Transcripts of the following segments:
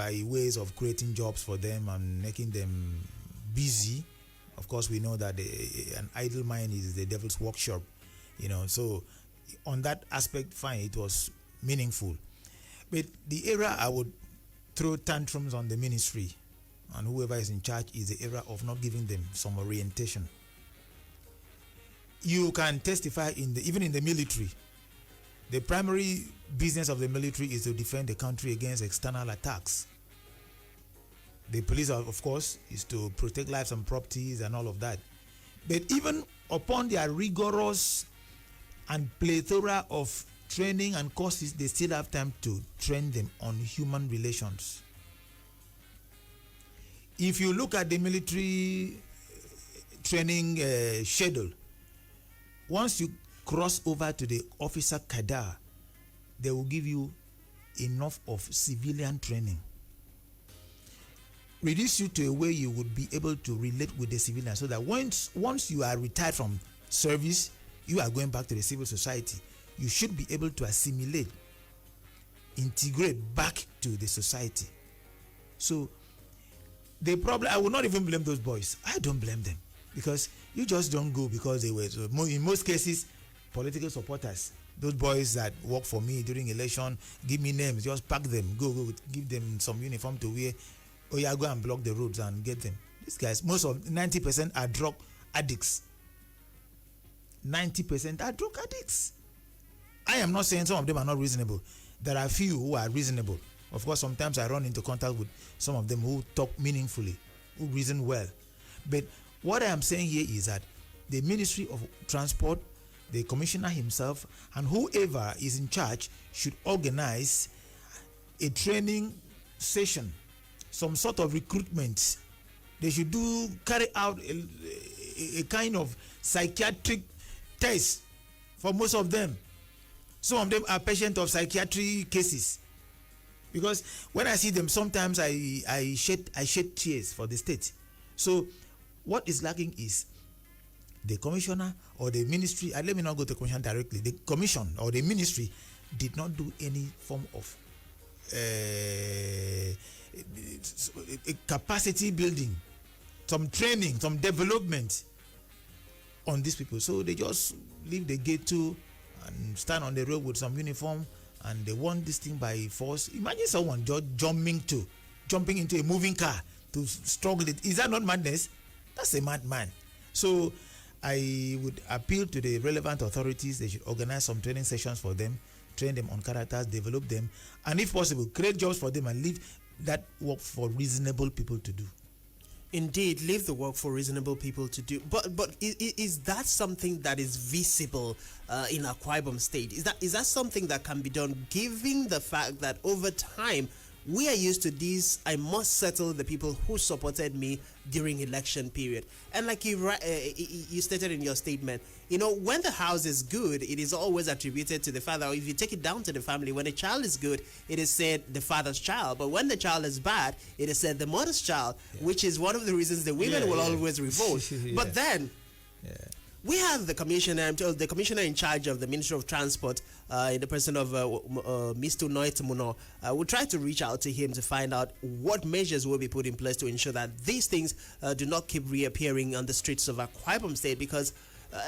by ways of creating jobs for them and making them busy. Of course, we know that an idle mind is the devil's workshop, So on that aspect, fine, it was meaningful. But the era I would throw tantrums on the ministry and whoever is in charge is the era of not giving them some orientation. You can testify even in the military. The primary business of the military is to defend the country against external attacks. The police, of course, is to protect lives and properties and all of that. But even upon their rigorous and plethora of training and courses, they still have time to train them on human relations. If you look at the military training schedule, once you cross over to the officer cadre, they will give you enough of civilian training. Reduce you to a way you would be able to relate with the civilian, so that once you are retired from service, you are going back to the civil society. You should be able to assimilate, integrate back to the society. So the problem, I will not even blame those boys. I don't blame them, because you just don't go because they were, in most cases, political supporters. Those boys that work for me during election, give me names, just pack them, go, give them some uniform to wear. Oh yeah, go and block the roads and get them. These guys, most of 90% are drug addicts. 90% are drug addicts. I am not saying some of them are not reasonable. There are few who are reasonable. Of course, sometimes I run into contact with some of them who talk meaningfully, who reason well. But what I am saying here is that the Ministry of Transport, the commissioner himself, and whoever is in charge should organize a training session, some sort of recruitment. They should carry out a kind of psychiatric test for most of them. Some of them are patients of psychiatric cases, because when I see them, sometimes I shed tears for the state. So what is lacking is the commissioner or the ministry. Let me not go to the commissioner directly. The commission or the ministry did not do any form of a capacity building, some training, some development on these people. So they just leave the gate to and stand on the road with some uniform, and they want this thing by force. Imagine someone just jumping into a moving car to struggle it. Is that not madness? That's a madman. So I would appeal to the relevant authorities. They should organize some training sessions for them, train them on characters, develop them, and if possible, create jobs for them and leave that work for reasonable people to do. Indeed, leave the work for reasonable people to do. But is that something that is visible in Akwa Ibom State? Is that something that can be done, given the fact that over time we are used to this? I must settle the people who supported me during election period. And like you stated in your statement, when the house is good, it is always attributed to the father. Or if you take it down to the family, when a child is good, it is said the father's child. But when the child is bad, it is said the mother's child, which is one of the reasons the women will always revolt. But then we have the commissioner in charge of the Ministry of Transport, in the person of Mr. Noit Muno. We'll try to reach out to him to find out what measures will be put in place to ensure that these things do not keep reappearing on the streets of Akwa Ibom State, because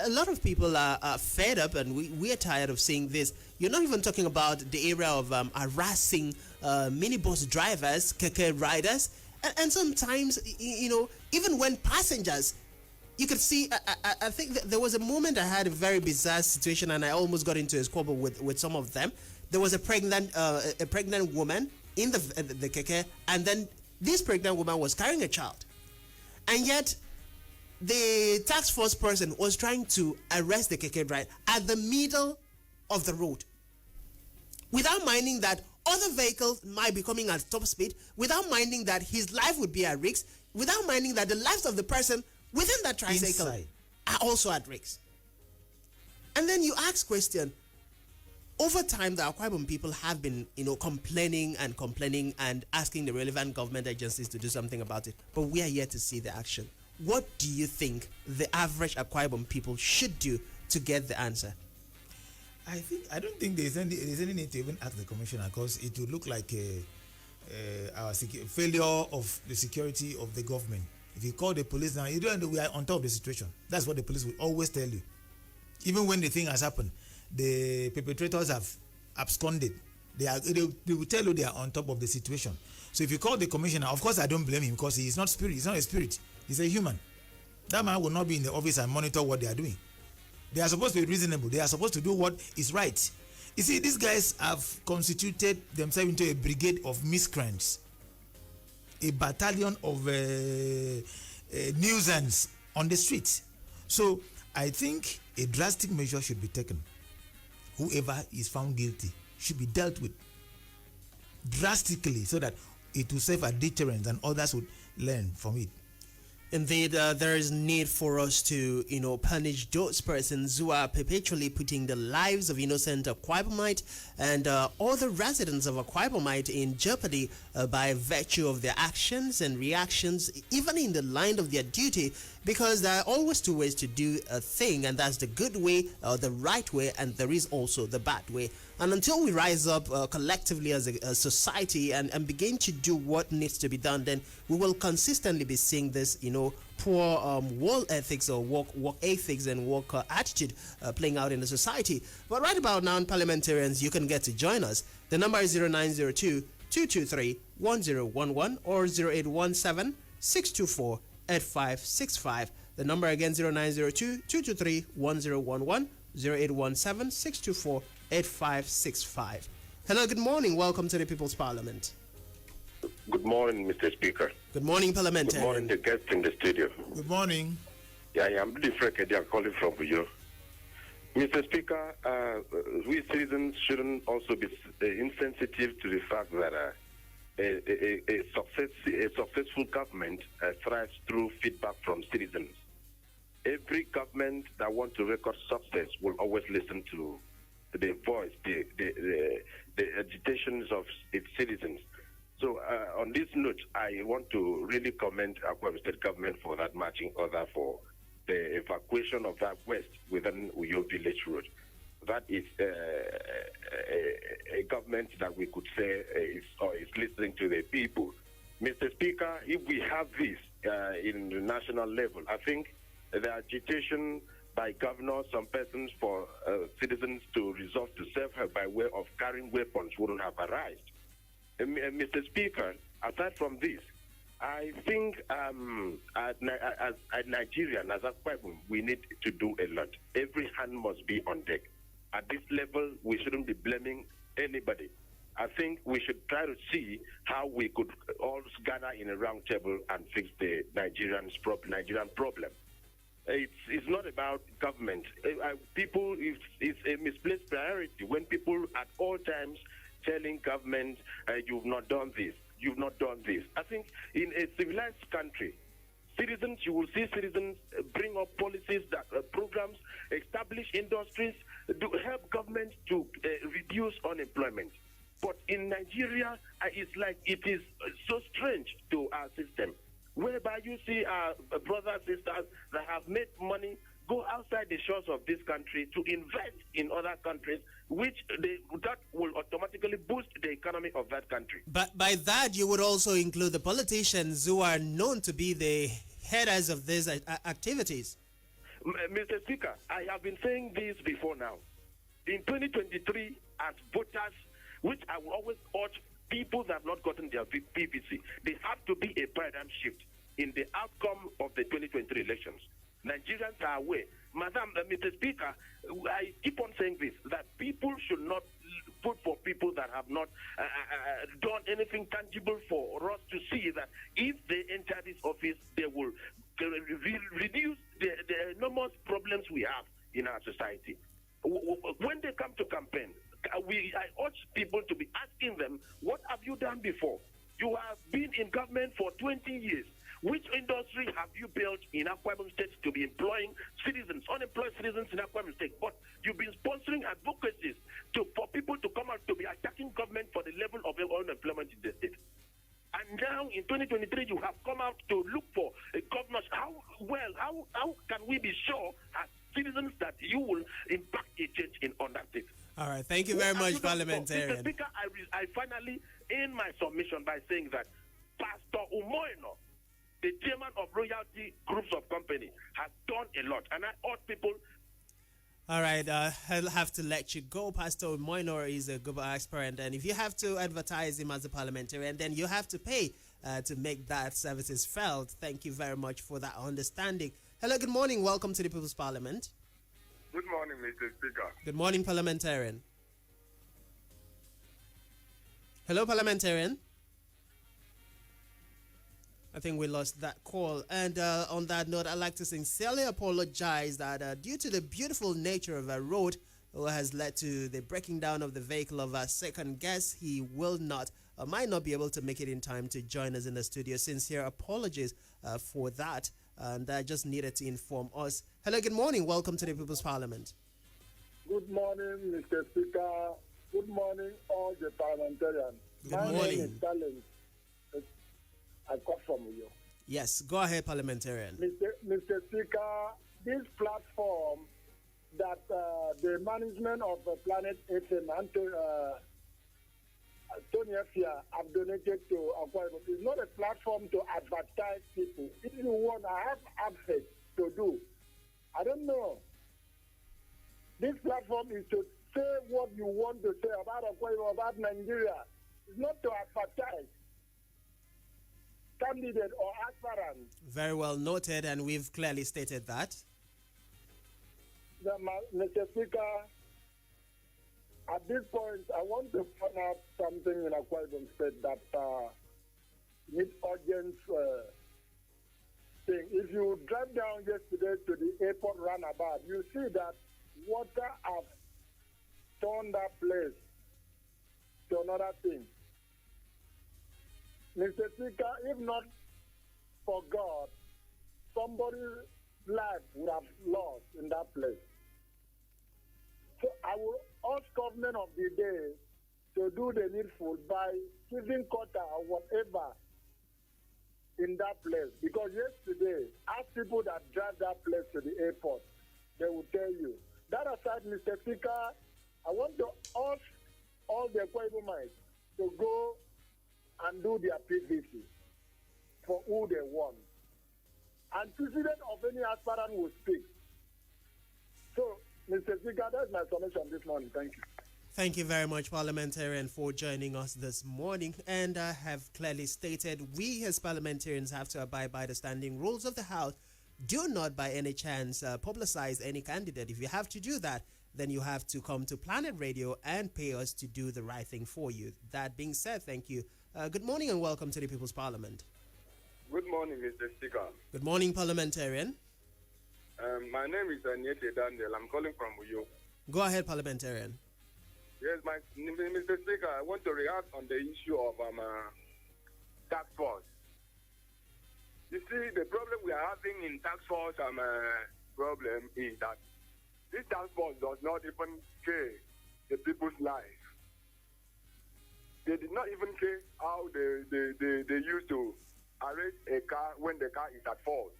a lot of people are fed up, and we are tired of seeing this. You're not even talking about the area of harassing minibus drivers, keke riders, and sometimes, even when passengers, you could see, I think that there was a moment I had a very bizarre situation, and I almost got into a squabble with some of them. There was a pregnant woman in the keke, and then this pregnant woman was carrying a child, and yet the task force person was trying to arrest the keke driver at the middle of the road, without minding that other vehicles might be coming at top speed, without minding that his life would be at risk, without minding that the lives of the person within that tricycle are also at risk. And then you ask question, over time the Akwa Ibom people have been complaining and asking the relevant government agencies to do something about it, but we are yet to see the action. What do you think the average Akwa Ibom people should do to get the answer? I don't think there's any need to even ask the commissioner, because it would look like failure of the security of the government. If you call the police now, you don't know we are on top of the situation. That's what the police will always tell you. Even when the thing has happened, the perpetrators have absconded. They will tell you they are on top of the situation. So if you call the commissioner, of course I don't blame him because he is not spirit. He's not a spirit. He's a human. That man will not be in the office and monitor what they are doing. They are supposed to be reasonable. They are supposed to do what is right. You see, these guys have constituted themselves into a brigade of miscreants, a battalion of nuisance on the streets. So I think a drastic measure should be taken. Whoever is found guilty should be dealt with drastically so that it will serve a deterrent and others would learn from it. Indeed, there is need for us to, punish those persons who are perpetually putting the lives of innocent Akwa Ibomite and other residents of Akwa Ibomite in jeopardy by virtue of their actions and reactions, even in the line of their duty, because there are always two ways to do a thing, and that's the good way or the right way, and there is also the bad way. And until we rise up collectively as a society and begin to do what needs to be done, then we will consistently be seeing this, poor work ethics or work ethics and work attitude playing out in the society. But right about now, parliamentarians, you can get to join us. The number is 0902-223-1011 or 0817-624-8565. The number again, 0902-223-1011, 0817-624-8565. Hello, good morning. Welcome to the People's Parliament. Good morning, Mr. Speaker. Good morning, Good parliamentarian. morning, the guests in the studio. Good morning. Yeah, I'm Billy Frekedi. I'm calling from Buyo. Mr. Speaker, we citizens shouldn't also be insensitive to the fact that a successful government thrives through feedback from citizens. Every government that wants to record success will always listen to the voice, the agitations of its citizens. So on this note, I want to really commend Akwa State government for that marching order for the evacuation of that waste within Uyo Village Road. That is a government that we could say is listening to the people. Mr. Speaker, if we have this in the national level, I think the agitation by governors, some persons for citizens to resolve to serve her by way of carrying weapons wouldn't have arisen. Mr. Speaker, aside from this, I think as Nigerian, as a people, we need to do a lot. Every hand must be on deck. At this level, we shouldn't be blaming anybody. I think we should try to see how we could all gather in a round table and fix the Nigerian problem. It's not about government. People, it's a misplaced priority when people at all times telling government, you've not done this, you've not done this. I think in a civilized country, citizens, you will see citizens bring up policies, that programs, establish industries, to help government to reduce unemployment. But in Nigeria, it's like it is so strange to our system, whereby you see our brothers and sisters that have made money go outside the shores of this country to invest in other countries, that will automatically boost the economy of that country. But by that, you would also include the politicians who are known to be the headers of these activities. Mr. Speaker, I have been saying this before now. In 2023, as voters, which I will always urge people that have not gotten their PVC, there have to be a paradigm shift in the outcome of the 2023 elections. Nigerians are aware. Mr. Speaker, I keep on saying this, that people should not vote for people that have not done anything tangible for us to see that if they enter this office, they will reduce the enormous problems we have in our society. When they come to campaign, I urge people to be asking them, what have you done before? You have been in government for 20 years. Which industry have you built in Akwa Ibom State to be employing citizens, unemployed citizens in Akwa Ibom State? But you've been sponsoring advocacies for people to come out to be attacking government for the level of unemployment in the state. And now in 2023, you have come out to look for a governor. How can we be sure as citizens that you will impact a change on that state? All right, thank you very much, parliamentarian. Mr. Speaker, I finally in my submission by saying that Pastor Umoino, the chairman of royalty groups of company, has done a lot. And I urge people. All right, I'll have to let you go. Pastor Moinor is a global aspirant, and if you have to advertise him as a parliamentarian, then you have to pay to make that services felt. Thank you very much for that understanding. Hello, good morning. Welcome to the People's Parliament. Good morning, Mr. Speaker. Good morning, parliamentarian. Hello, parliamentarian. I think we lost that call. And on that note, I'd like to sincerely apologize that due to the beautiful nature of our road, has led to the breaking down of the vehicle of our second guest, he will not, might not be able to make it in time to join us in the studio. Sincere apologies for that. And I just needed to inform us. Hello, good morning. Welcome to the People's Parliament. Good morning, Mr. Speaker. Good morning, all the parliamentarians. Good My morning. name is Talent. I come from you. Yes, go ahead, parliamentarian. Mr. Speaker, this platform that the management of Planet FM and Tony Efia have donated to Akwa Ibom is not a platform to advertise people. If you want, I have access to do. I don't know. This platform is to say what you want to say about Akwa Ibom, about Nigeria. It's not to advertise candidate or aspirant. Very well noted, and we've clearly stated that. Mr. Speaker, at this point, I want to point out something in Akwa Ibom State that needs urgent thing. If you drive down yesterday to the airport roundabout, you see that water has turned that place to another thing. Mr. Speaker, if not for God, somebody's life would have lost in that place. So I will urge government of the day to do the needful by giving quota or whatever in that place. Because yesterday, ask people that drive that place to the airport, they will tell you. That aside, Mr. Speaker, I want to urge all the Akwa Ibomites to go and do their PDP for who they want. And president of any aspirant will speak. So, Mr. Speaker, that's my submission this morning. Thank you. Thank you very much, parliamentarian, for joining us this morning. And I have clearly stated we as parliamentarians have to abide by the standing rules of the House. Do not by any chance publicize any candidate. If you have to do that, then you have to come to Planet Radio and pay us to do the right thing for you. That being said, thank you. Good morning and welcome to the People's Parliament. Good morning, Mr. Speaker. Good morning, parliamentarian. My name is Anyete Daniel. I'm calling from Uyo. Go ahead, parliamentarian. Yes, Mr. Speaker, I want to react on the issue of tax force. You see, the problem we are having in tax force problem is that this tax force does not even care the people's life. They did not even care how they used to arrest a car when the car is at fault.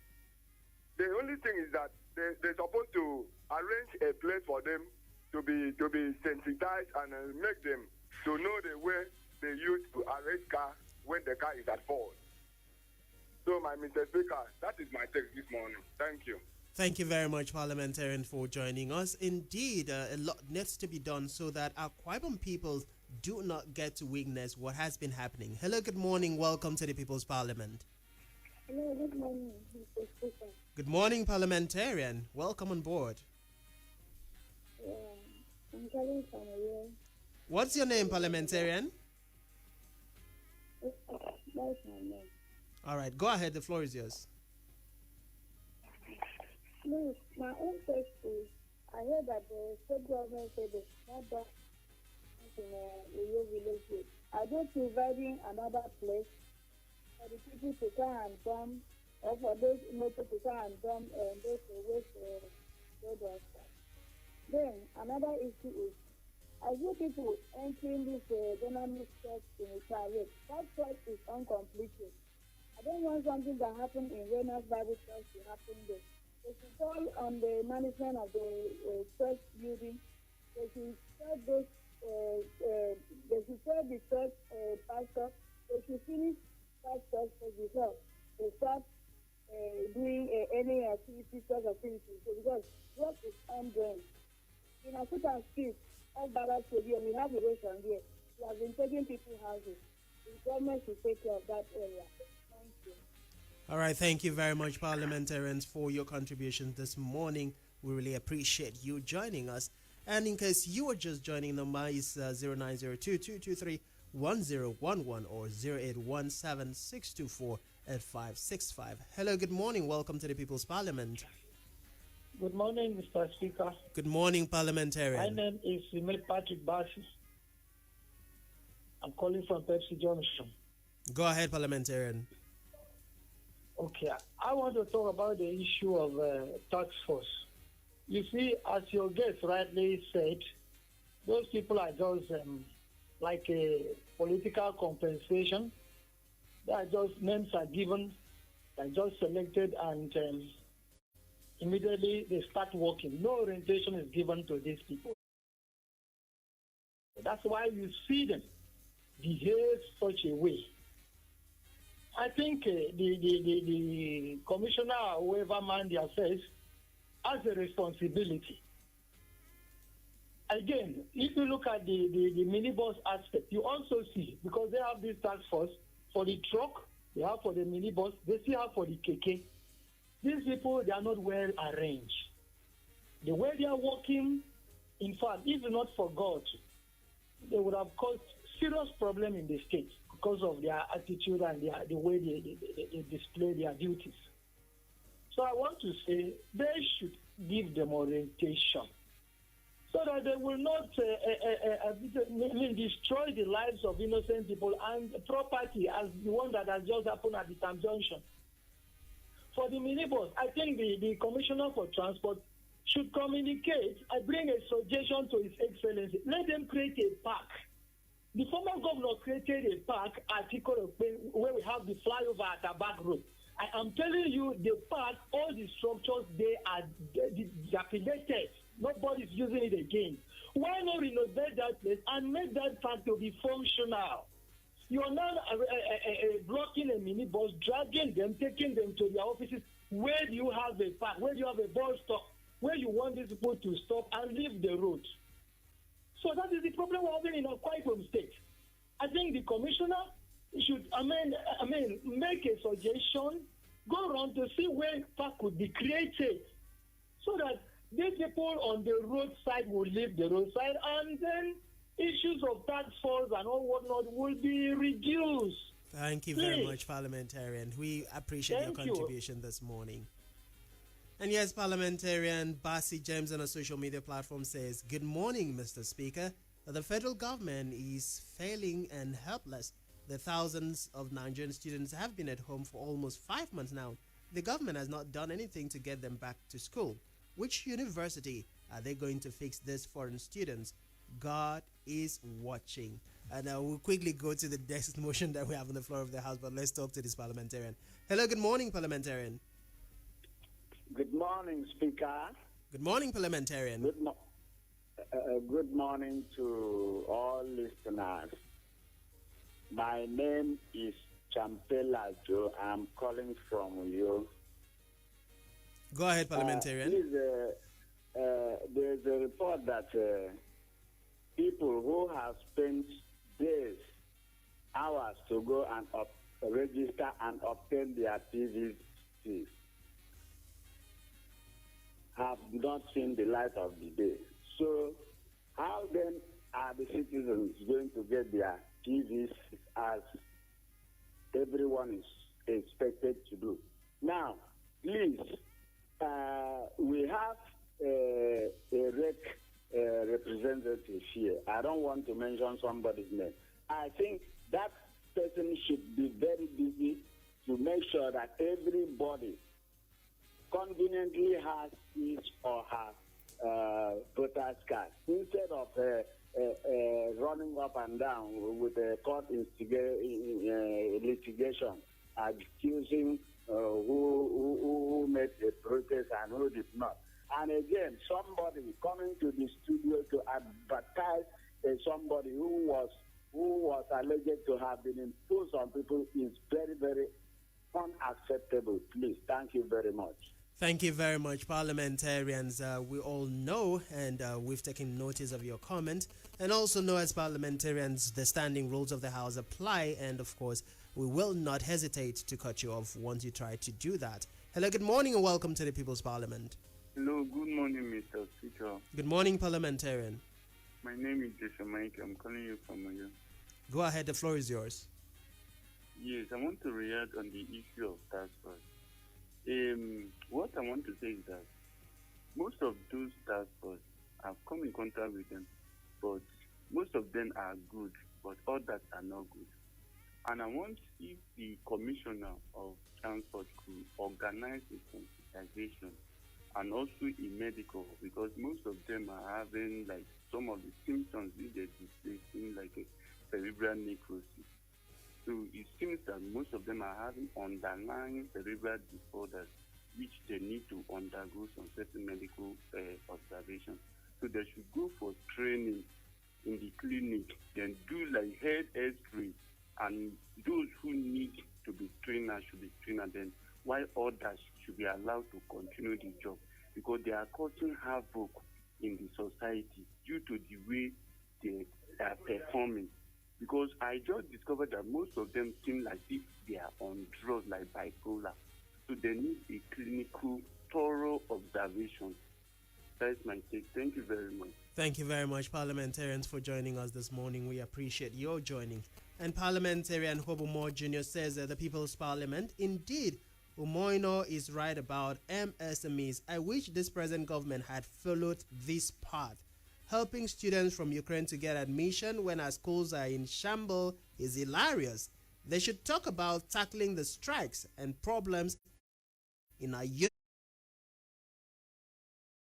The only thing is that they're supposed to arrange a place for them to be sensitized and make them to know the way they used to arrest car when the car is at fault. So, my Mr. Speaker, that is my take this morning. Thank you. Thank you very much, parliamentarian, for joining us. Indeed, a lot needs to be done so that our Akwa Ibom people do not get to witness what has been happening. Hello, good morning. Welcome to the People's Parliament. Hello, good morning, Mr. Speaker. Good morning, parliamentarian. Welcome on board. I'm calling from here. What's your name, parliamentarian? That's my name. All right, go ahead. The floor is yours. No, my own question is, I heard that the state government said they not done in Uyo village. Are they providing another place for the people to come and dump, or for those motor to come and dump those waste products? Then another issue is, I hear people entering this dynamic church in a private. That church is uncompleted. I don't want something that happened in Rena's Bible Church to happen there. They should call on the management of the church building. They should tell those they should tell the church pastor they should finish that church before they start doing any activity, church activities. So because work is ongoing. In Akuta Street, all Barra Stadium, we have erosion here. We have been taking people's houses. The government should take care of that area. Thank you. All right, thank you very much, parliamentarians, for your contribution this morning. We really appreciate you joining us. And in case you are just joining, the number is 0902-223-1011 or 0817-624-8565. Hello, good morning. Welcome to the People's Parliament. Good morning, Mr. Speaker. Good morning, My parliamentarian. name is Emil Patrick Bassi. I'm calling from Pepsi Junction. Go ahead, parliamentarian. Okay, I want to talk about the issue of tax force. You see, as your guest rightly said, those people are just like a political compensation. They are just names are given, they're just selected, and immediately they start working. No orientation is given to these people. That's why you see them behave such a way. I think the commissioner, whoever man their affairs, has a responsibility. Again, if you look at the minibus aspect, you also see, because they have this task force for the truck, they have for the minibus, they still have for the keke. These people, they are not well arranged. The way they are working, in fact, if not for God, they would have caused serious problem in the state because of their attitude and the way they display their duties. So I want to say they should give them orientation so that they will not destroy the lives of innocent people and property as the one that has just happened at the Tam Junction. For the minibus, I think the Commissioner for Transport should communicate. I bring a suggestion to His Excellency. Let them create a park. The former governor created a park at Ikoro where we have the flyover at the back road. I am telling you, the park, all the structures, they are dilapidated. Nobody's using it again. Why not renovate that place and make that park to be functional? You are now blocking a minibus, dragging them, taking them to their offices. Where do you have a park? Where do you have a bus stop? Where you want these people to stop and leave the road? So that is the problem we're having in Akwa Ibom State. I think the commissioner should, make a suggestion, go around to see where park could be created, so that these people on the roadside will leave the roadside, and then issues of tax force and all whatnot will be reduced. Thank you very much, parliamentarian. We appreciate your contribution this morning. And yes, parliamentarian Bassi James on a social media platform says, "Good morning, Mr. Speaker. The federal government is failing and helpless. The thousands of Nigerian students have been at home for almost 5 months now. The government has not done anything to get them back to school. Which university are they going to fix these foreign students? God is watching." And we'll quickly go to the next motion that we have on the floor of the House, but let's talk to this parliamentarian. Hello, good morning, parliamentarian. Good morning, Speaker. Good morning, parliamentarian. Good morning to all listeners. My name is Champela Joe. I'm calling from you. Go ahead, parliamentarian. There's a report that people who have spent days, hours to go and register and obtain their PVCs have not seen the light of the day. So how then are the citizens going to get their PVCs as everyone is expected to do? Now, please, we have a REC representative here. I don't want to mention somebody's name. I think that person should be very busy to make sure that everybody conveniently has his or her voter's card, instead of running up and down with a court litigation, accusing who made a protest and who did not. And again, somebody coming to the studio to advertise somebody who was alleged to have been imposed on people is very, very unacceptable. Please, thank you very much. Thank you very much, parliamentarians. We all know and we've taken notice of your comment, and also know as parliamentarians the standing rules of the House apply, and of course we will not hesitate to cut you off once you try to do that. Hello, good morning and welcome to the People's Parliament. Hello, good morning, Mr. Speaker. Good morning, parliamentarian. My name is Jason Mike. I'm calling you from Oyo. Go ahead, the floor is yours. Yes, I want to react on the issue of tax force. What I want to say is that most of those task force, I've come in contact with them, but most of them are good, but others are not good. And I want if the commissioner of transport could organize a sensitization and also in medical, because most of them are having like some of the symptoms if they display like a cerebral necrosis. So it seems that most of them are having underlying cerebral disorders, which they need to undergo some certain medical observations. So they should go for training in the clinic, then do like head x-ray, and those who need to be trained should be trained, and then while others should be allowed to continue the job, because they are causing havoc in the society due to the way they are performing. Because I just discovered that most of them seem like if they are on drugs like bipolar. So they need a clinical, thorough observation. That's my take. Thank you very much. Thank you very much, parliamentarians, for joining us this morning. We appreciate your joining. And Parliamentarian Hobumo Jr. says that the People's Parliament, indeed, Umoino is right about MSMEs. I wish this present government had followed this path. Helping students from Ukraine to get admission when our schools are in shambles is hilarious. They should talk about tackling the strikes and problems in our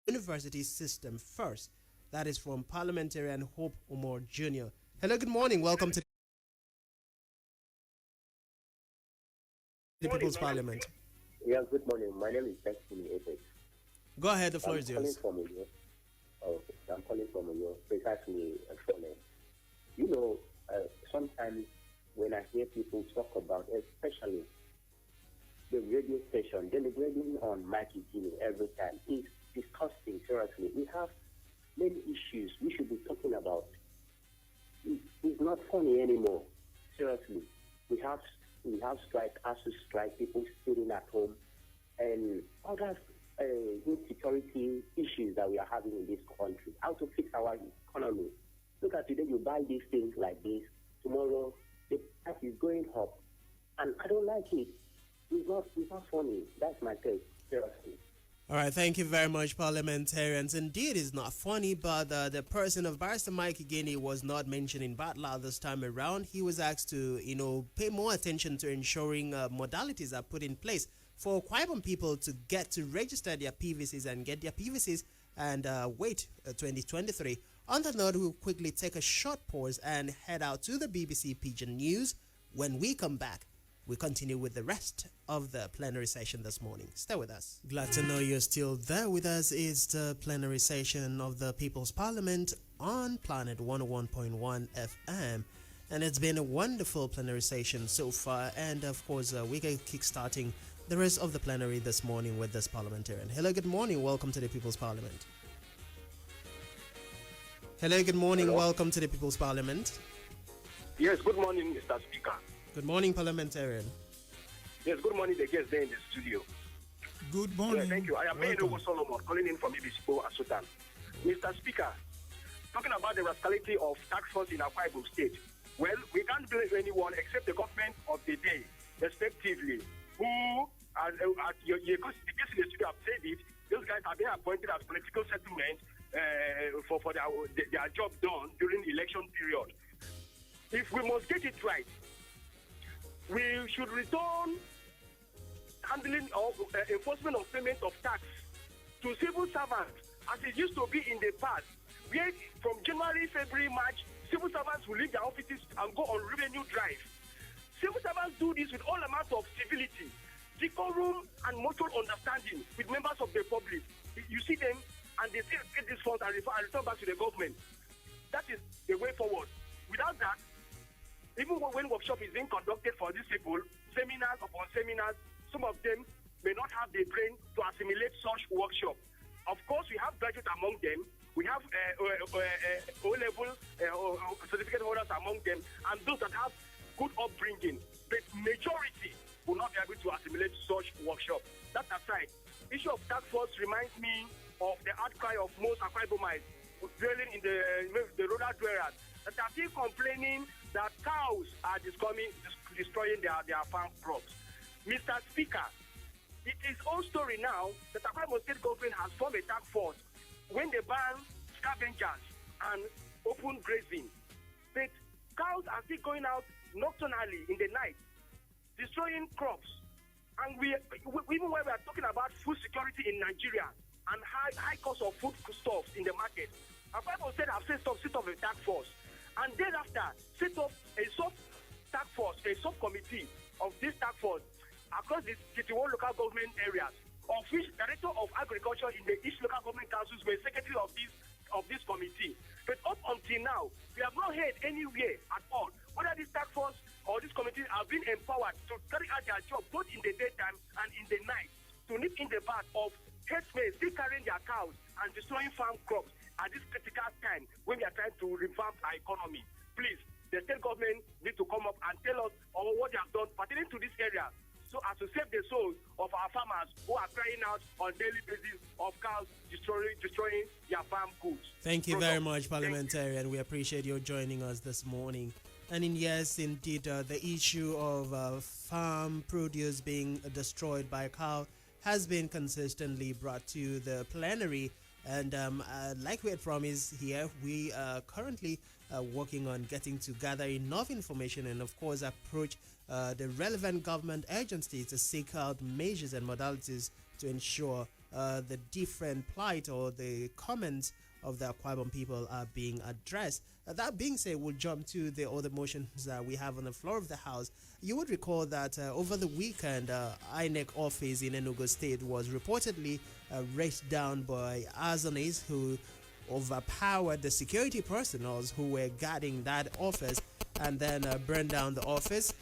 university system first. That is from Parliamentarian Hope Umar Jr. Hello, good morning. Welcome to the People's Parliament. Yeah, good morning. My name is Destiny Apex. Go ahead, the floor is yours. I'm calling from Oyo, precisely a phone. You know, sometimes when I hear people talk about, especially the radio station, deliberating on Mikey Gini every time, it's disgusting, seriously. We have many issues we should be talking about. It's not funny anymore, seriously. We have strike, ASU strike, people sitting at home, and other insecurity issues that we are having in this country. How to fix our economy. Look at today, you buy these things like this. Tomorrow, the price is going up. And I don't like it. It's not funny. That's my take, seriously. All right, thank you very much, parliamentarians. Indeed, it's not funny, but the person of Barrister Mike Igeni was not mentioned in Batla this time around. He was asked to, pay more attention to ensuring modalities are put in place for Kwaibon people to get to register their PVCs and get their PVCs and wait 2023. On that note, we'll quickly take a short pause and head out to the BBC Pidgin News. When we come back, we continue with the rest of the plenary session this morning. Stay with us. Glad to know you're still there with us. It's the plenary session of the People's Parliament on Planet 101.1 FM. And it's been a wonderful plenary session so far. And of course, we are kick-starting the rest of the plenary this morning with this parliamentarian. Hello, good morning. Welcome to the People's Parliament. Hello, good morning. Hello. Welcome to the People's Parliament. Yes, good morning, Mr. Speaker. Good morning, parliamentarian. Yes, good morning, the guests there in the studio. Good morning. Thank you. I am Welcome. Mehdo Solomon, calling in from Ibisipo, Asutan. Mr. Speaker, talking about the rascality of tax force in Akwa Ibom State, well, we can't blame anyone except the government of the day, respectively, who, as the guests in the studio have said it, those guys have been appointed as political settlement for their job done during the election period. If we must get it right, we should return handling of enforcement of payment of tax to civil servants as it used to be in the past, where from January, February, March, civil servants will leave their offices and go on revenue drive. Civil servants do this with all amount of civility, decorum, and mutual understanding with members of the public. You see them, and they still get these funds and return back to the government. That is the way forward. Without that, even when workshop is being conducted for these people, seminars upon seminars, some of them may not have the brain to assimilate such workshop. Of course, we have graduates among them. We have O-level certificate holders among them, and those that have good upbringing. But majority will not be able to assimilate such workshop. That aside, issue of task force reminds me of the outcry of most Akwa Ibomites dwelling in the rural dwellers that are still complaining that cows are destroying their farm crops. Mr. Speaker, it is old story now that Akwa Ibom State government has formed a task force when they ban scavengers and open grazing. But cows are still going out nocturnally in the night, destroying crops. And even when we are talking about food security in Nigeria and high cost of food stuffs in the market, Akwa Ibom State have set up a task force. And thereafter, set up a subcommittee of this task force across the 51 local government areas, of which Director of Agriculture in the each local government councils were secretary of this committee. But up until now, we have not heard anywhere at all whether this task force or this committee have been empowered to carry out their job both in the daytime and in the night to nip in the back of herdsmen still carrying their cows and destroying farm crops at this critical time when we are trying to revamp our economy. Please, the state government need to come up and tell us what they have done pertaining to this area, so as to save the souls of our farmers who are crying out on daily basis of cows destroying their farm goods. Thank you very much, Parliamentarian. We appreciate your joining us this morning. And yes, indeed, the issue of farm produce being destroyed by cow has been consistently brought to the plenary. And like we had promised here, we are currently working on getting to gather enough information and, of course, approach the relevant government agencies to seek out measures and modalities to ensure the different plight or the comments of the Akwa Ibom people are being addressed. That being said, we'll jump to the other motions that we have on the floor of the House. You would recall that over the weekend, INEC office in Enugu State was reportedly raised down by Azonis who overpowered the security personnel who were guarding that office and then burned down the office.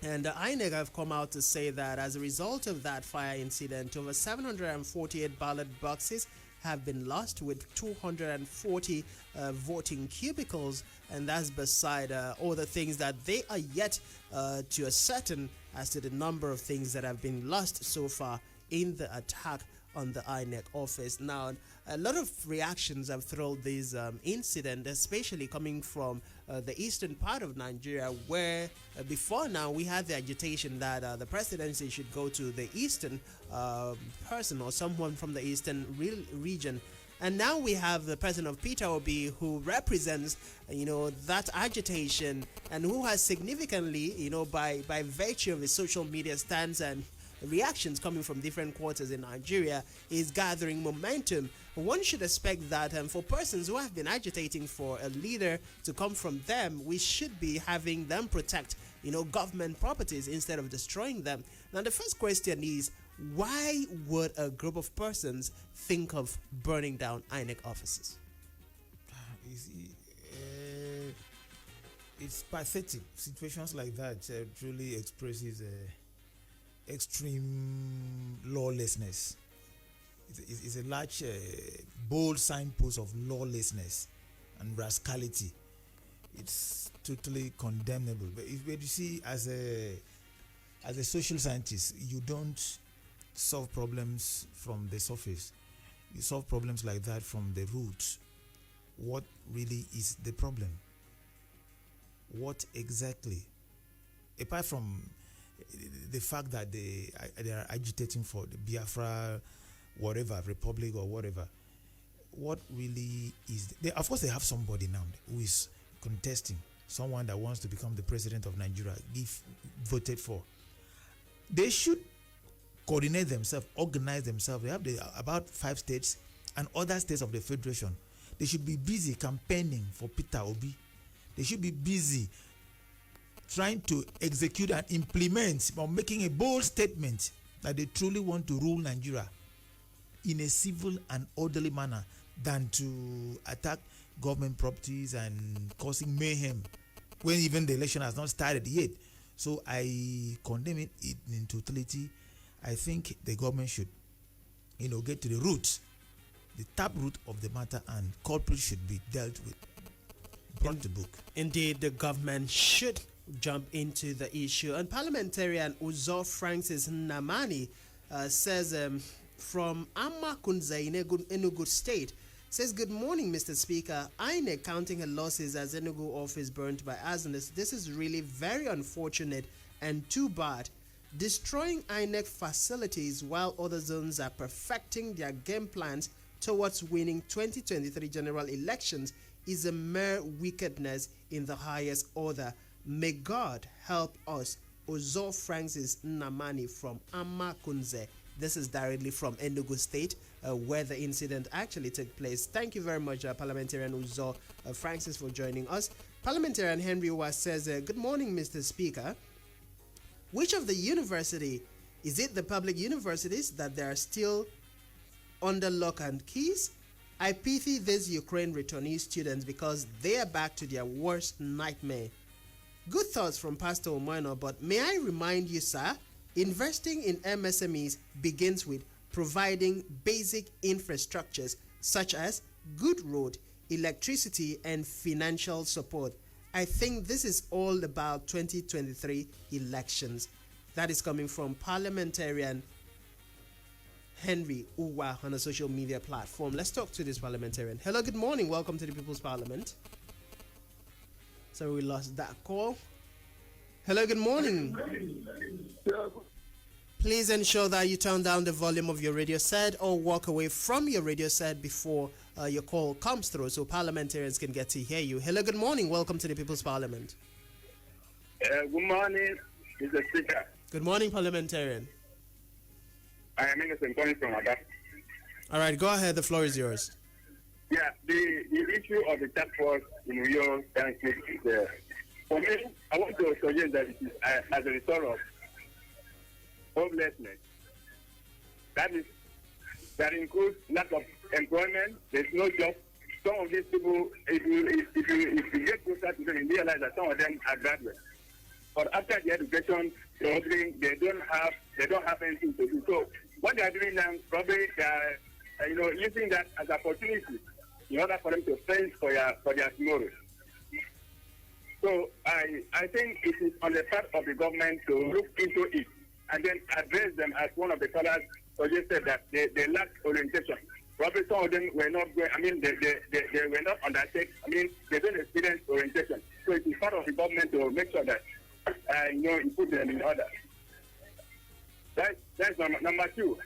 And INEC have come out to say that as a result of that fire incident, over 748 ballot boxes have been lost with 240 voting cubicles, and that's beside all the things that they are yet to ascertain as to the number of things that have been lost so far in the attack on the INEC office. Now, a lot of reactions have thrown this incident, especially coming from the eastern part of Nigeria, where before now we had the agitation that the presidency should go to the eastern person or someone from the eastern region. And now we have the president of Peter Obi who represents, that agitation and who has significantly, by virtue of his social media stance and reactions coming from different quarters in Nigeria, is gathering momentum. One should expect that for persons who have been agitating for a leader to come from them, we should be having them protect, government properties instead of destroying them. Now, the first question is, why would a group of persons think of burning down INEC offices? It's pathetic. Situations like that truly expresses extreme lawlessness. It's a large, bold signpost of lawlessness and rascality. It's totally condemnable. But you see, as a social scientist, you don't solve problems from the surface. You solve problems like that from the root. What really is the problem? What exactly? Apart from the fact that they are agitating for the Biafra, whatever, republic or whatever, what really is... of course, they have somebody now who is contesting, someone that wants to become the president of Nigeria, if voted for. They should coordinate themselves, organize themselves. They have about 5 states and other states of the federation. They should be busy campaigning for Peter Obi. They should be busy trying to execute and implement or making a bold statement that they truly want to rule Nigeria in a civil and orderly manner than to attack government properties and causing mayhem when even the election has not started yet. So I condemn it in totality. I think the government should, get to the root, the tap root of the matter, and culprits should be dealt with, brought to book. Indeed, the government should jump into the issue. And parliamentarian Uzo Francis Namani says from Amakunza in Enugu State, says, good morning, Mr. Speaker. INEC counting her losses as Enugu office burnt by arsonists. This is really very unfortunate and too bad. Destroying INEC facilities while other zones are perfecting their game plans towards winning 2023 general elections is a mere wickedness in the highest order. May God help us. Uzo Francis Namani from Amakunze. This is directly from Enugu State, where the incident actually took place. Thank you very much, Parliamentarian Uzo Francis, for joining us. Parliamentarian Henry Uwa says, good morning, Mr. Speaker. Which of the university, is it the public universities that they are still under lock and keys? I pity these Ukraine returnee students because they are back to their worst nightmare. Good thoughts from Pastor Omoino, but may I remind you, sir, investing in MSMEs begins with providing basic infrastructures such as good road, electricity, and financial support. I think this is all about 2023 elections. That is coming from Parliamentarian Henry Uwa on a social media platform. Let's talk to this parliamentarian. Hello, good morning. Welcome to the People's Parliament. So we lost that call. Hello, good morning. Please ensure that you turn down the volume of your radio set or walk away from your radio set before your call comes through so parliamentarians can get to hear you. Hello, good morning. Welcome to the People's Parliament. Good morning, Mr. Speaker. Good morning, parliamentarian. I am innocent calling from Ada. All right, go ahead. The floor is yours. Yeah, the issue of the task force in Rio Township is for me, I want to suggest that it is as a result of homelessness. That includes lack of employment. There's no job. Some of these people, if you get closer to them, you realize that some of them are graduates. But after the education, they don't have anything to do. So what they are doing now, probably they are, using that as an opportunity in order for them to spend for their tomorrow. So I think it is on the part of the government to look into it and then address them, as one of the callers suggested, that they lack orientation. Probably some of them were not going, they were not undertaken. They don't experience orientation. So it is part of the government to make sure that, you put them in order. That's number two.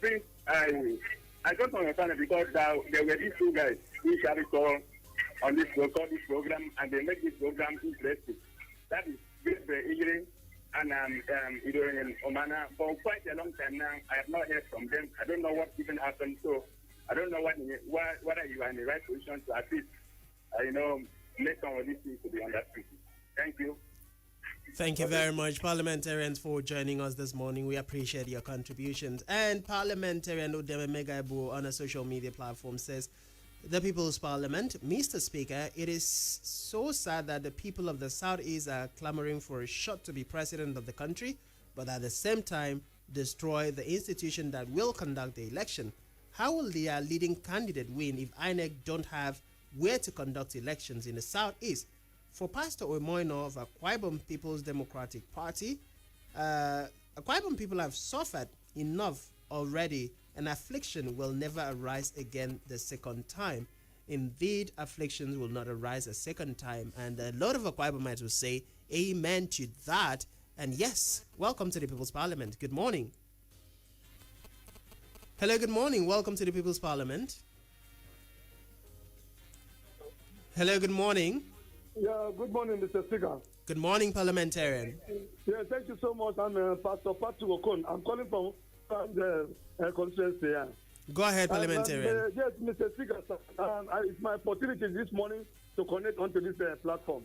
Please, I don't understand it because there were these two guys who carried on this program, and they make this program interesting. That is very easy. And in Omana for quite a long time now, I have not heard from them. I don't know what even happened. So I don't know whether you are in the right position to at least, make some of these things to be understood. Thank you. Thank you very much, parliamentarians, for joining us this morning. We appreciate your contributions. And Parliamentarian Udeme Megaibu on a social media platform says, the People's Parliament, Mr. Speaker, it is so sad that the people of the Southeast are clamoring for a shot to be president of the country, but at the same time destroy the institution that will conduct the election. How will their leading candidate win if INEC don't have where to conduct elections in the Southeast? For Pastor Omoino of Akwa Ibom People's Democratic Party, Akwa Ibom people have suffered enough already, and affliction will never arise again the second time. Indeed, afflictions will not arise a second time. And a lot of Akwa Ibomites will say amen to that. And yes, welcome to the People's Parliament. Good morning. Hello, good morning. Welcome to the People's Parliament. Hello, good morning. Yeah, good morning, Mr. Speaker. Good morning, parliamentarian. Yeah, thank you so much. I'm Pastor Patu Okon. I'm calling from the constituency. Yeah. Go ahead, parliamentarian. Yes, Mr. Speaker, it's my opportunity this morning to connect onto this platform.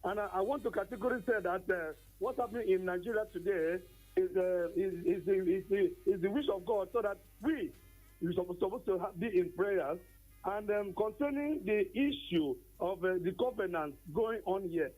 And I want to categorically say that what's happening in Nigeria today is the wish of God, so that we're supposed to be in prayers And concerning the issue of the governance going on here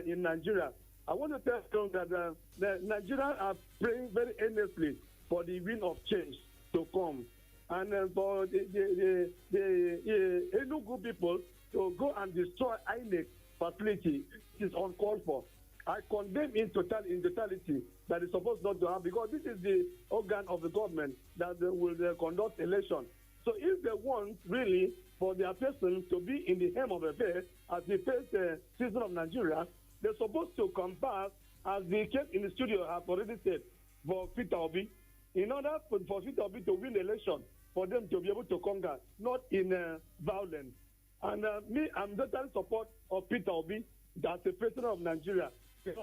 in Nigeria, I want to tell you that the Nigerians are praying very earnestly for the wind of change to come. And for the Enugu people to go and destroy INEC facility is uncalled for. I condemn in totality that is supposed not to happen, because this is the organ of the government that will conduct election. So if they want really for their person to be in the helm of affairs as the first citizen of Nigeria, they're supposed to come back, as the case in the studio have already said, for Peter Obi. In order for Peter Obi to win the election, for them to be able to conquer, not in violence. And me, I'm totally support of Peter Obi as the president of Nigeria. Sorry,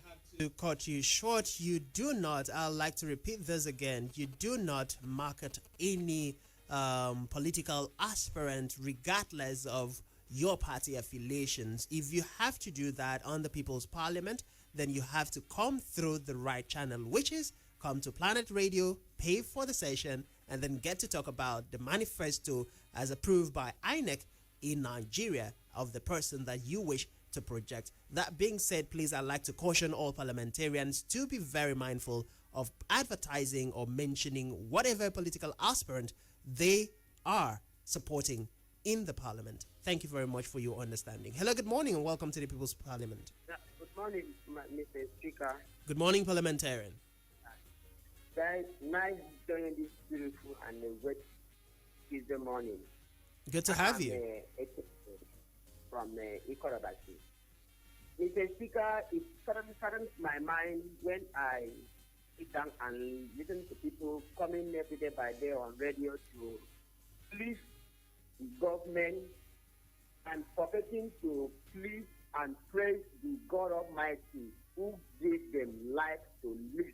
I have to cut you short. You do not, I'd like to repeat this again, you do not market any political aspirant regardless of your party affiliations. If you have to do that on the People's Parliament, then you have to come through the right channel, which is come to Planet Radio, pay for the session, and then get to talk about the manifesto as approved by INEC in Nigeria of the person that you wish to project. That being said, please, I'd like to caution all parliamentarians to be very mindful of advertising or mentioning whatever political aspirant they are supporting in the parliament. Thank you very much for your understanding. Hello, good morning, and welcome to the People's Parliament. Good morning, Mr. Speaker. Good morning, parliamentarian. Guys, nice joining this beautiful and wet Tuesday morning. Good to have you. From Ikorabasi. Mr. Speaker, it saddens my mind when I sit down and listen to people coming every day by day on radio to please the government and forgetting to please and praise the God Almighty who gave them life to live.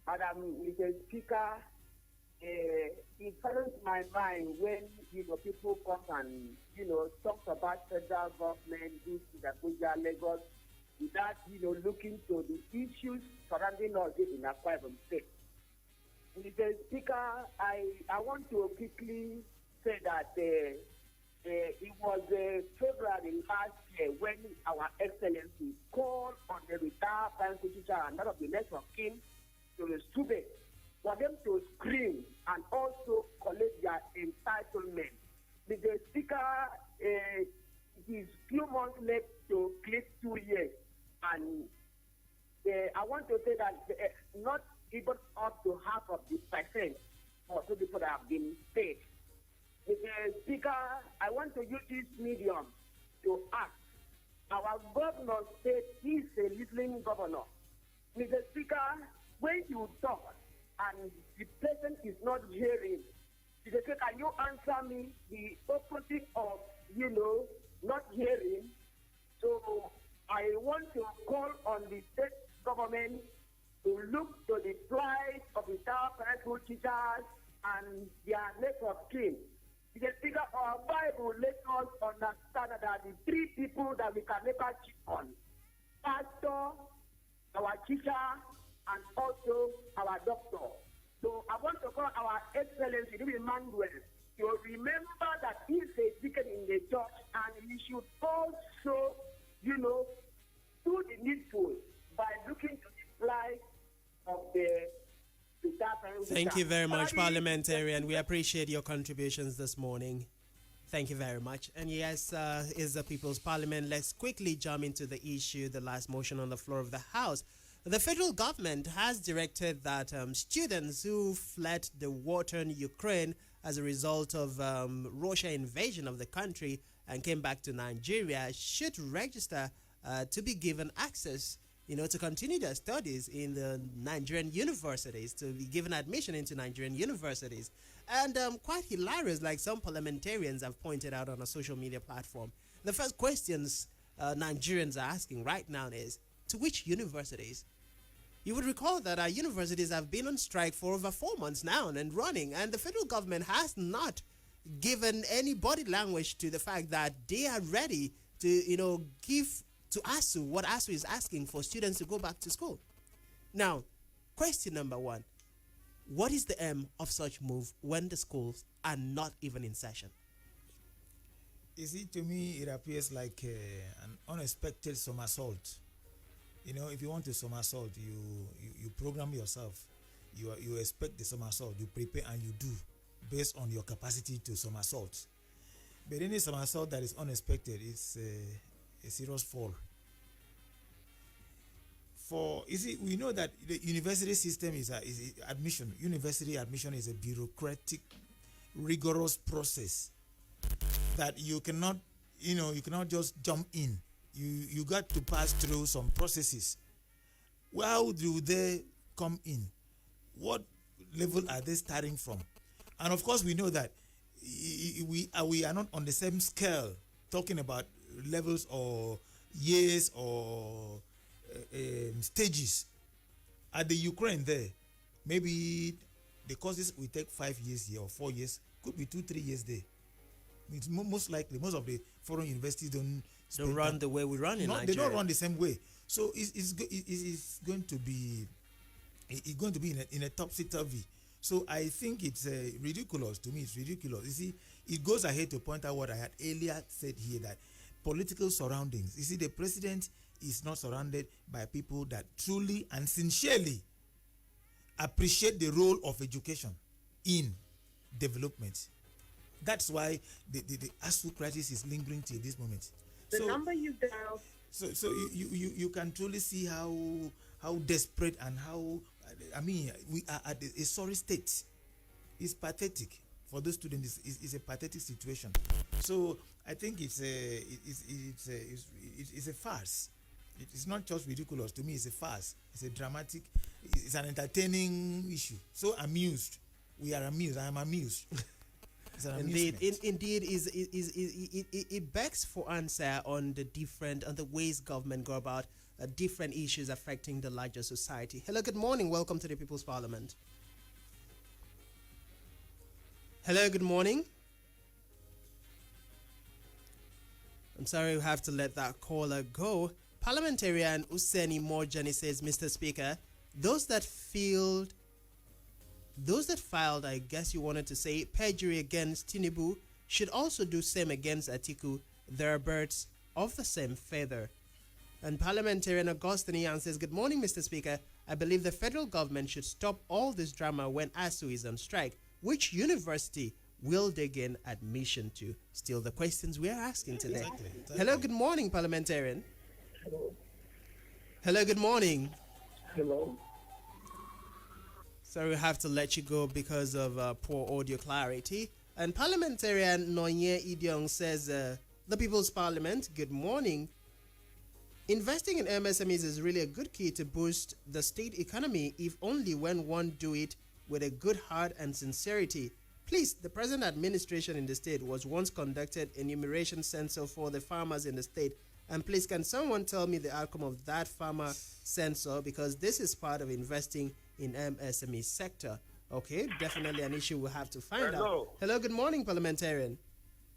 Madam Mr. Speaker, it saddens my mind when people come and talk about federal government, this is Abuja, Lagos, without looking to the issues surrounding us in Akwa Ibom State. Mr. Speaker, I want to quickly say that it was February last year when our Excellency called on the retired primary teacher and that of the next of kin to the students for them to scream and also collect their entitlement. Mr. Speaker, it is few months left to click 2 years, and I want to say that not even up to half of the percent for two people that have been paid. Mr. Speaker, I want to use this medium to ask. Our governor said he's a listening governor. Mr. Speaker, when you talk and the person is not hearing, Mr. Speaker, can you answer me the opposite of, not hearing? So I want to call on the state government to look to the plight of the town parental teachers and their next of kin. Mr. Speaker, our Bible lets us understand that the three people that we can never cheat on: pastor, our teacher, and also our doctor. So I want to call our Excellency, Emmanuel, to remember that he's a deacon in the church, and he should also, do the needful by looking to the plight of the Thank you very much, parliamentarian. We appreciate your contributions this morning. Thank you very much. And yes, is the People's Parliament. Let's quickly jump into the issue, the last motion on the floor of the House. The federal government has directed that students who fled the war-torn Ukraine as a result of Russia invasion of the country and came back to Nigeria should register to be given access, to continue their studies in the Nigerian universities, to be given admission into Nigerian universities. And quite hilarious, like some parliamentarians have pointed out on a social media platform. The first questions Nigerians are asking right now is, to which universities? You would recall that our universities have been on strike for over 4 months now and running, and the federal government has not given any body language to the fact that they are ready to, give to ASU what ASU is asking for students to go back to school. Now, question number one, What is the aim of such move when the schools are not even in session? You see, to me, it appears like an unexpected somersault. You know, if you want to somersault, you program yourself. You expect the somersault, you prepare and you do based on your capacity to somersault. But any somersault that is unexpected is a serious fall. For you see, we know that the university system is admission. University admission is a bureaucratic, rigorous process that you cannot just jump in. You got to pass through some processes. How do they come in? What level are they starting from? And of course, we know that we are not on the same scale, talking about levels or years or stages. At the Ukraine there, maybe the courses will take 5 years here or 4 years, could be 2-3 years there. It's most likely most of the foreign universities don't run the way we run in Nigeria. They don't run the same way. So it's going to be in a topsy-turvy. So I think it's ridiculous. To me, it's ridiculous. You see, it goes ahead to point out what I had earlier said here, that political surroundings. You see, the president is not surrounded by people that truly and sincerely appreciate the role of education in development. That's why the ASU crisis is lingering till this moment. The number you dial. So you can truly see how desperate and how, I mean, we are at a sorry state. It's pathetic for those students. It's a pathetic situation. So I think it's a farce. It's not just ridiculous. To me, it's a farce. It's a dramatic. It's an entertaining issue. So amused. We are amused. I am amused. Indeed, it begs for answer on the ways government go about different issues affecting the larger society. Hello, good morning. Welcome to the People's Parliament. Hello, good morning. I'm sorry, we have to let that caller go. Parliamentarian Useni Morjani says, Mr. Speaker, those that filed, I guess you wanted to say, perjury against Tinubu should also do same against Atiku. They are birds of the same feather. And Parliamentarian Augustinian says, good morning, Mr. Speaker. I believe the federal government should stop all this drama when ASU is on strike. Which university will they gain admission to? Still the questions we are asking today. Exactly. Hello, good morning, Parliamentarian. Hello. Hello, good morning. Hello. Sorry, we have to let you go because of poor audio clarity. And Parliamentarian Nonye Idiong says, the People's Parliament, good morning. Investing in MSMEs is really a good key to boost the state economy, if only when one do it with a good heart and sincerity. Please, the present administration in the state was once conducted enumeration census for the farmers in the state. And please, can someone tell me the outcome of that farmer census? Because this is part of investing in MSME sector. Okay, definitely an issue we'll have to find out. Hello, good morning, Parliamentarian.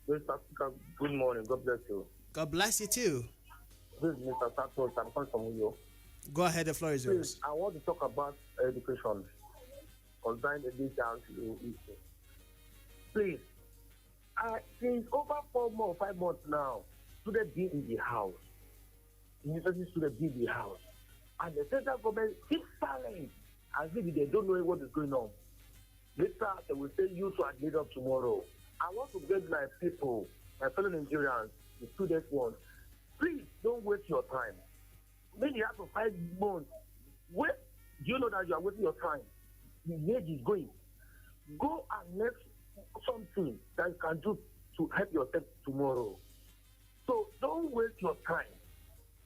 Mr. Speaker, good morning. God bless you. God bless you too. This is Mr. Santos. I'm calling from Uyo. Go ahead, the floor is yours. I want to talk about education concerning the details issue. Please, since over 4 months, 5 months now, students be in the house. University students be in the house. And the central government keeps silent as if they don't know what is going on. Later, they will say you to admit up tomorrow. I want to beg my people, my fellow Nigerians, the students want, please don't waste your time. Maybe you have to 5 months. Wait, do you know that you are wasting your time? The age is going. Go and make something that you can do to help yourself tomorrow. So don't waste your time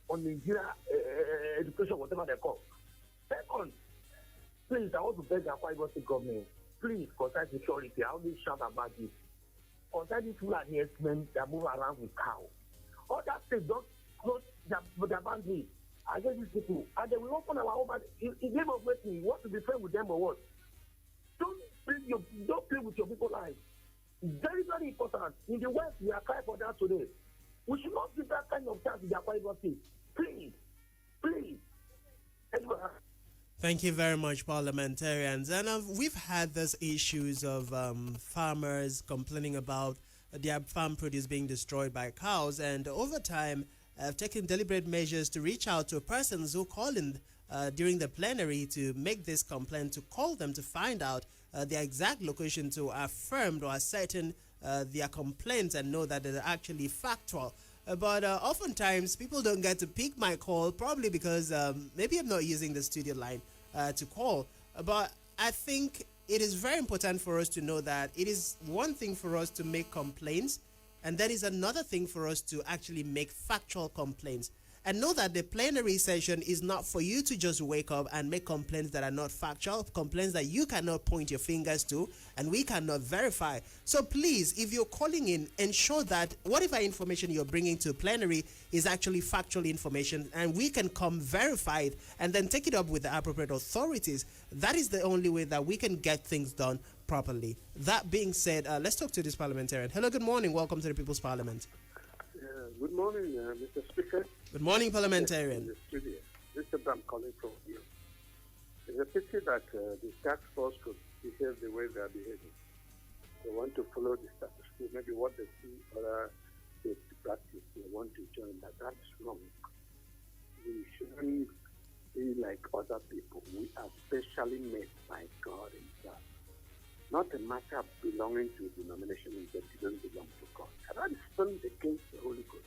on Nigeria education, whatever they call. Second, please, I want to beg the Akwa Ibom State government, please, concern security. I only shout about this. Concern these Fulani men that move around with cow. All that states don't close their boundaries against these people. And they will open our own. In name of waiting, you want to be friends with them or what? Don't play with your people's lives. Very, very important. In the West, we are crying for that today. We should not give that kind of chance to the Akwa Ibom State. Please. Anyway. Thank you very much, parliamentarians. And we've had these issues of farmers complaining about their farm produce being destroyed by cows, and over time, have taken deliberate measures to reach out to persons who call in during the plenary to make this complaint, to call them to find out their exact location, to affirm or ascertain their complaints and know that they're actually factual. But oftentimes people don't get to pick my call, probably because maybe I'm not using the studio line to call. But I think it is very important for us to know that it is one thing for us to make complaints, and that is another thing for us to actually make factual complaints. And know that the plenary session is not for you to just wake up and make complaints that are not factual, complaints that you cannot point your fingers to and we cannot verify. So please, if you're calling in, ensure that whatever information you're bringing to plenary is actually factual information, and we can come verify it and then take it up with the appropriate authorities. That is the only way that we can get things done properly. That being said, let's talk to this parliamentarian. Hello, good morning. Welcome to the People's Parliament. Good morning, Mr. Speaker. Good morning, parliamentarian. Yes, in the studio. This is I'm calling from you. It's a pity that the task force could behave the way they are behaving. They want to follow the status quo, maybe what they see other states practice. They want to join that. That's wrong. We shouldn't be like other people. We are specially made by God Himself. Not a matter of belonging to a denomination that doesn't belong to God. And that is something against the Holy Ghost.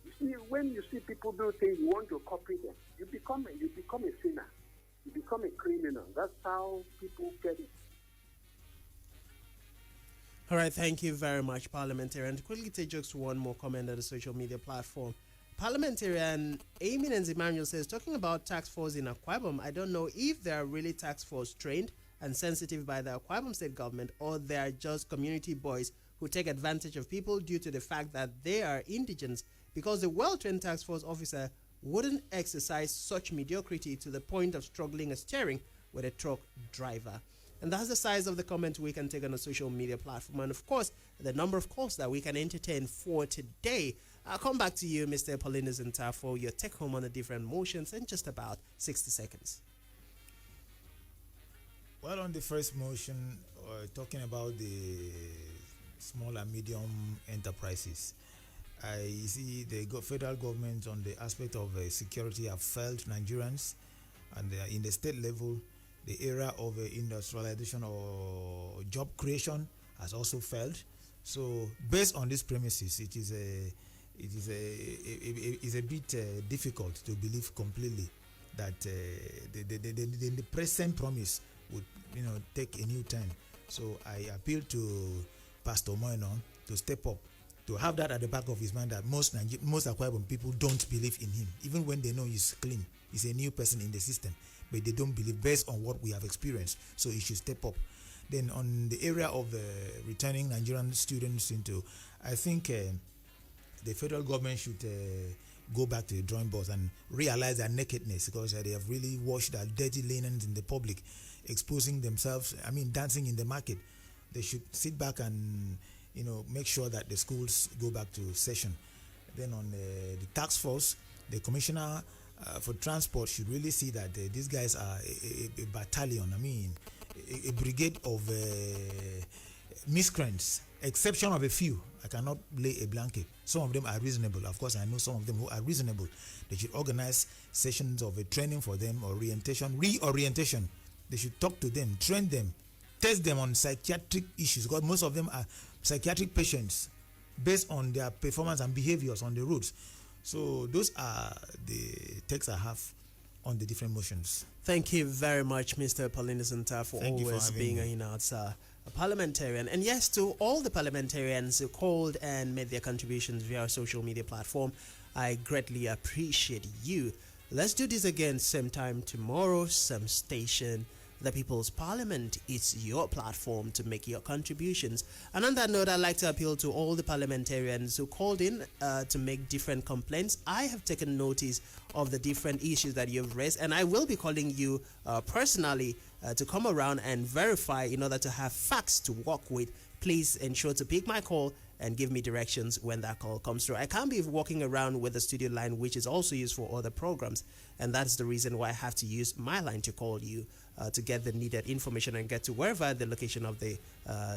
You see, when you see people do things, you want to copy them. You become a sinner. You become a criminal. That's how people get it. All right, thank you very much, parliamentarian. To quickly take just one more comment on the social media platform. Parliamentarian Amin and Emmanuel says, talking about task force in Akwa Ibom, I don't know if they are really task force trained and sensitive by the Akwa Ibom state government, or they are just community boys who take advantage of people due to the fact that they are indigents, because the well-trained task force officer wouldn't exercise such mediocrity to the point of struggling a steering with a truck driver. And that's the size of the comment we can take on a social media platform, and of course the number of calls that we can entertain for today. I'll come back to you, Mr. Paulinus Nta, for your take home on the different motions in just about 60 seconds. Well, on the first motion, talking about the small and medium enterprises, I see the federal government on the aspect of security have failed Nigerians, and in the state level, the era of industrialization or job creation has also failed. So, based on these premises, it is a bit difficult to believe completely that the present promise would take a new turn. So I appeal to Pastor Moino to step up, to have that at the back of his mind, that most Akwa Ibom people don't believe in him, even when they know he's clean. He's a new person in the system, but they don't believe based on what we have experienced. So he should step up. Then on the area of returning Nigerian students into, I think the federal government should go back to the drawing boards and realize their nakedness, because they have really washed their dirty linens in the public, exposing themselves, dancing in the market. They should sit back and, make sure that the schools go back to session. Then on the task force, the commissioner for transport should really see that these guys are a battalion, a brigade of miscreants, exception of a few. I cannot lay a blanket. Some of them are reasonable. Of course, I know some of them who are reasonable. They should organize sessions of a training for them, reorientation. They should talk to them, train them, test them on psychiatric issues, because most of them are psychiatric patients based on their performance and behaviors on the roads. So those are the takes I have on the different motions. Thank you very much, Mr. Paulinus Nta, for always being a parliamentarian. And yes, to all the parliamentarians who called and made their contributions via our social media platform, I greatly appreciate you. Let's do this again same time tomorrow, same station. The People's Parliament is your platform to make your contributions. And on that note, I'd like to appeal to all the parliamentarians who called in to make different complaints. I have taken notice of the different issues that you've raised, and I will be calling you personally to come around and verify in order to have facts to work with. Please ensure to pick my call and give me directions when that call comes through. I can't be walking around with the studio line, which is also used for other programs, and that's the reason why I have to use my line to call you to get the needed information and get to wherever the location of the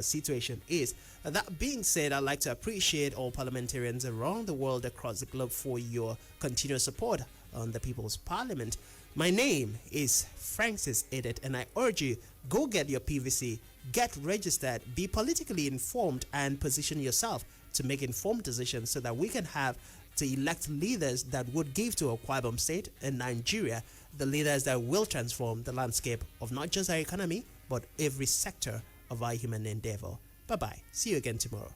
situation is. That being said, I'd like to appreciate all parliamentarians around the world, across the globe, for your continuous support on the People's Parliament. My name is Francis Edit, and I urge you, go get your PVC, get registered, be politically informed, and position yourself to make informed decisions so that we can have to elect leaders that would give to Akwa Ibom State and Nigeria the leaders that will transform the landscape of not just our economy, but every sector of our human endeavor. Bye-bye. See you again tomorrow.